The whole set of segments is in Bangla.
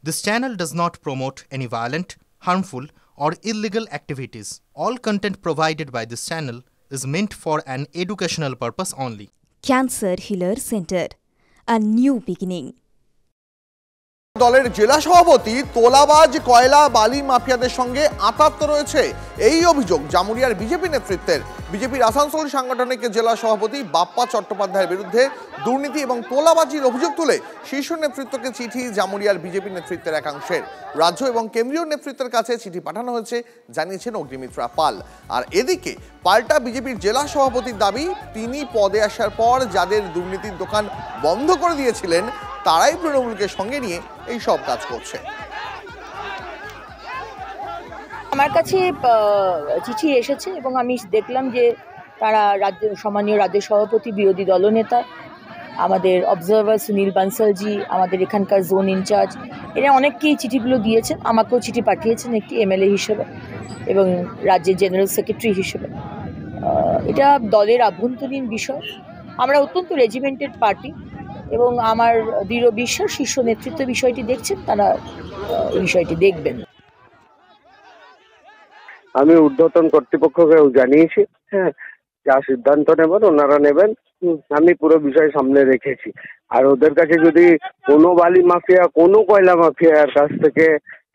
This channel does not promote any violent, harmful, or illegal activities. All content provided by this channel is meant for an educational purpose only. Cancer Healer Center, a new beginning. দলের জেলা সভাপতি তোলাবাজ কয়লা বালি মাফিয়াদের সঙ্গে আঁতাত রয়েছে এই অভিযোগ জামুরিয়ার বিজেপি নেতৃত্বের। বিজেপির আসানসোল সাংগঠনিক জেলা সভাপতি বাপ্পা চট্টোপাধ্যায়ের বিরুদ্ধে দুর্নীতি এবং তোলাবাজির অভিযোগ তুলে শীর্ষ নেতৃত্বকে চিঠি জামুরিয়ার বিজেপি নেতৃত্বের একাংশের। রাজ্য এবং কেন্দ্রীয় নেতৃত্বের কাছে চিঠি পাঠানো হয়েছে জানিয়েছেন অগ্নিমিত্রা পাল। আর এদিকে পাল্টা বিজেপির জেলা সভাপতির দাবি, তিনি পদে আসার পর যাদের দুর্নীতির দোকান বন্ধ করে দিয়েছিলেন তারাই তৃণমূলকে সঙ্গে নিয়ে এই সব কাজ করছে। আমার কাছে চিঠি এসেছে এবং আমি দেখলাম যে তারা সম্মানীয় রাজ্য সভাপতি, বিরোধী দলনেতা, আমাদের অবজারভার সুনীল বানসালজি, আমাদের এখানকার জোন ইনচার্জ, এরা অনেককেই চিঠিগুলো দিয়েছেন। আমাকেও চিঠি পাঠিয়েছেন একটি এমএলএ হিসেবে এবং রাজ্যের জেনারেল সেক্রেটারি হিসেবে। এটা দলের আভ্যন্তরীণ বিষয়। আমরা অত্যন্ত রেজিমেন্টেড পার্টি এবং আমার দৃঢ় বিশ্বাস শীর্ষ নেতৃত্ব বিষয়টি দেখছেন, তারা বিষয়টি দেখবেন। আমি ঊর্ধ্বতন কর্তৃপক্ষকে জানিয়েছি, হ্যাঁ, যা সিদ্ধান্ত নেবেন ওনারা নেবেন। আমি পুরো বিষয় সামনে রেখেছি। আর ওদের কাছে যদি কোনো বালি মাফিয়া, কোনো কয়লা মাফিয়ার কাছ থেকে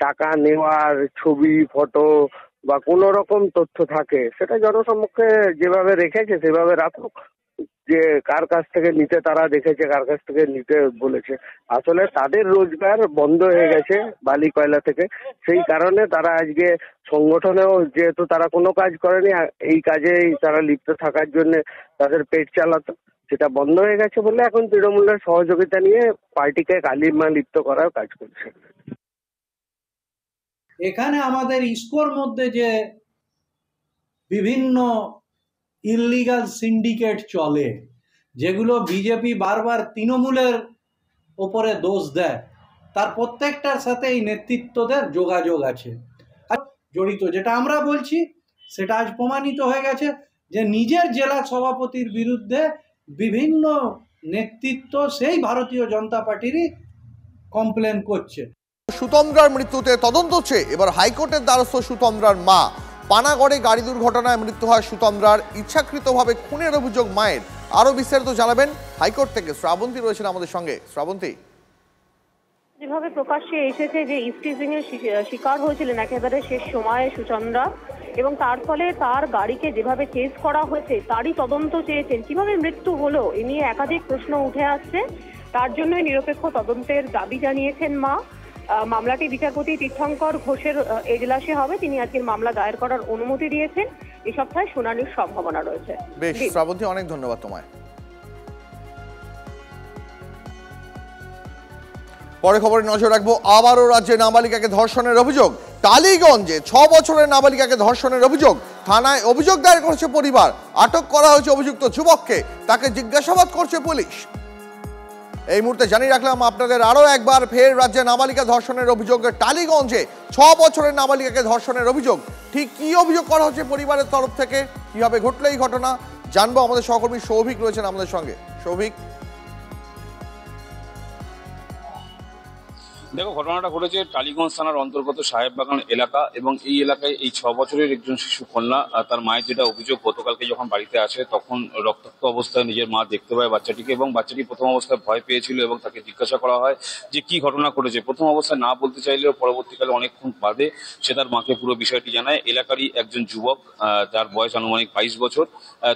টাকা নেওয়ার ছবি, ফটো বা কোনো রকম তথ্য থাকে, সেটা জনসম্মুখে যেভাবে রেখেছে সেভাবে রাখুক। যে কার কাছ থেকে নিতে তারা দেখেছে, কার কাছ থেকে নিতে বলেছে। আসলে তাদের রোজগার বন্ধ হয়ে গেছে বালি কয়লা থেকে, সেই কারণে তারা আজকে সংগঠনেও যেহেতু তারা কোনো কাজ করেনি, এই কাজেই তারা লিপ্ত থাকার জন্য তাদের পেট চালাতো, সেটা বন্ধ হয়ে গেছে বলে এখন তৃণমূলের সহযোগিতা নিয়ে পার্টিকে কালিমা লিপ্ত করার কাজ করছে। এখানে আমাদের ইস্কোর মধ্যে যে বিভিন্ন ইললিগাল সিন্ডিকেট চলে, যেগুলো বিজেপি বারবার তৃণমূলের ওপরে দোষ দেয়, তার প্রত্যেকটার সাথে এই নেতৃত্বদের যোগাযোগ আছে, জড়িত। যেটা আমরা বলছি সেটা আজ প্রমাণিত হয়ে গেছে যে নিজের জেলা সভাপতির বিরুদ্ধে বিভিন্ন নেতৃত্ব সেই ভারতীয় জনতা পার্টিরই কমপ্লেন করছে। সুতন্দ্রার মৃত্যুতে তদন্ত হচ্ছে এবার হাইকোর্টের দ্বারস্থ সুতন্দ্রার মা। পানাগড়ে গাড়ি দুর্ঘটনায় মৃত্যু হয় সুতন্দ্রার, ইচ্ছাকৃতভাবে খুনের অভিযোগ মায়ের। আরো বিস্তারিত জানাবেন হাইকোর্ট থেকে শ্রাবন্তী রয়েছেন আমাদের সঙ্গে। শ্রাবন্তী, যেভাবে প্রকাশ্যে এসেছে যে ইফটিজিং এর শিকার হয়েছিলেন একেবারে শেষ সময়ে সুচন্দ্রা, এবং তার ফলে তার গাড়িকে যেভাবে চেজ করা হয়েছে তারই তদন্ত চেয়েছেন। কিভাবে মৃত্যু হলো এ নিয়ে একাধিক প্রশ্ন উঠে আসছে, তার জন্যই নিরপেক্ষ তদন্তের দাবি জানিয়েছেন মা। মামলাটি বিচারপতি তীর্থঙ্কর ঘোষের এজলাসে হবে, তিনি আজকের মামলা দায়ের করার অনুমতি দিয়েছেন। এই সপ্তাহে শুনানির সম্ভাবনা রয়েছে। বেশ শ্রাবন্তী, অনেক ধন্যবাদ তোমায়। পরে খবরে নজর রাখবো। আবারও রাজ্যে নাবালিকাকে ধর্ষণের অভিযোগ। টালিগঞ্জে 6 বছরের নাবালিকাকে ধর্ষণের অভিযোগ, থানায় অভিযোগ দায়ের করেছে পরিবার। আটক করা হয়েছে অভিযুক্ত যুবককে, তাকে জিজ্ঞাসাবাদ করছে পুলিশ। এই মুহূর্তে জানিয়ে রাখলাম আপনাদের আরো একবার, ফের রাজ্যে নাবালিকা ধর্ষণের অভিযোগ। টালিগঞ্জে 6 বছরের নাবালিকাকে ধর্ষণের অভিযোগ। ঠিক কি অভিযোগ করা হচ্ছে পরিবারের তরফ থেকে, কিভাবে ঘটলো এই ঘটনা জানবো। আমাদের সহকর্মী সৌভিক রয়েছেন আমাদের সঙ্গে। সৌভিক, দেখো, ঘটনাটা ঘটেছে টালিগঞ্জ থানার অন্তর্গত সাহেববাগান এলাকা, এবং এই এলাকায় এই 6 বছরের একজন শিশু কন্যা, তার মায়ের যেটা অভিযোগ, গতকালকে যখন বাড়িতে আসে তখন রক্তাক্ত অবস্থায় নিজের মা দেখতে পায় বাচ্চাটিকে, এবং বাচ্চাটি প্রথম অবস্থায় ভয় পেয়েছিল এবং তাকে জিজ্ঞাসা করা হয় যে কি ঘটনা ঘটেছে। প্রথম অবস্থায় না বলতে চাইলেও পরবর্তীকালে অনেকক্ষণ বাদে সে তার মাকে পুরো বিষয়টি জানায়। এলাকারই একজন যুবক, যার বয়স আনুমানিক 22 বছর,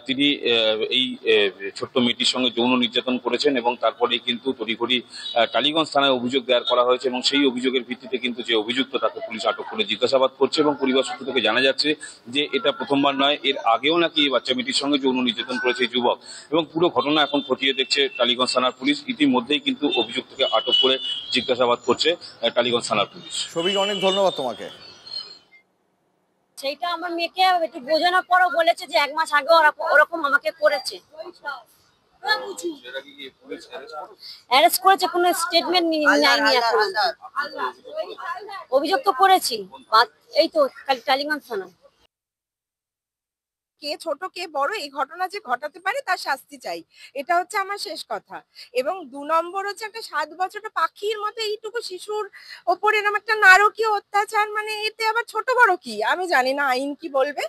তিনি এই ছোট্ট মেয়েটির সঙ্গে যৌন নির্যাতন করেছেন, এবং তারপরেই কিন্তু তড়িঘড়ি টালিগঞ্জ থানায় অভিযোগ দায়ের করা হয়েছে, এবং সেই অভিযোগের ভিত্তিতে কিন্তু যে অভিযুক্ত তাকে পুলিশ আটক করে জিজ্ঞাসাবাদ করছে। এবং পরিবার সূত্র থেকে জানা যাচ্ছে যে এটা প্রথমবার নয়, এর আগেও নাকি এই বাচ্চা মেয়েটির সঙ্গে যৌন নির্যাতন করেছে এই যুবক, এবং পুরো ঘটনা এখন খতিয়ে দেখছে টালিগঞ্জ থানার পুলিশ। ইতিমধ্যেই কিন্তু অভিযুক্তকে আটক করে জিজ্ঞাসাবাদ করছে টালিগঞ্জ থানার পুলিশ। সবিক, অনেক ধন্যবাদ তোমাকে। সেইটা আমার মেয়েকে একটু বোঝানোর পরও বলেছে যে 1 মাস আগে ওরকম আমাকে করেছে। অ্যারেস্ট করেছে, কোনো স্টেটমেন্ট নেয়নি এখন। অভিযোগ তো করেছি, এই তো টালিগঞ্জ থানা। কে ছোট কে বড়, এই ঘটনা যে ঘটাতে পারে তার শাস্তি চাই, এটা হচ্ছে আমার শেষ কথা। এবং 2 নম্বর হচ্ছে একটা 7 বছরের পাখির মতো এইটুকু শিশুর ওপর এরকম একটা নারকীয় অত্যাচার, মানে এতে আবার ছোট বড় কি আমি জানি না, আইন কি বলবে।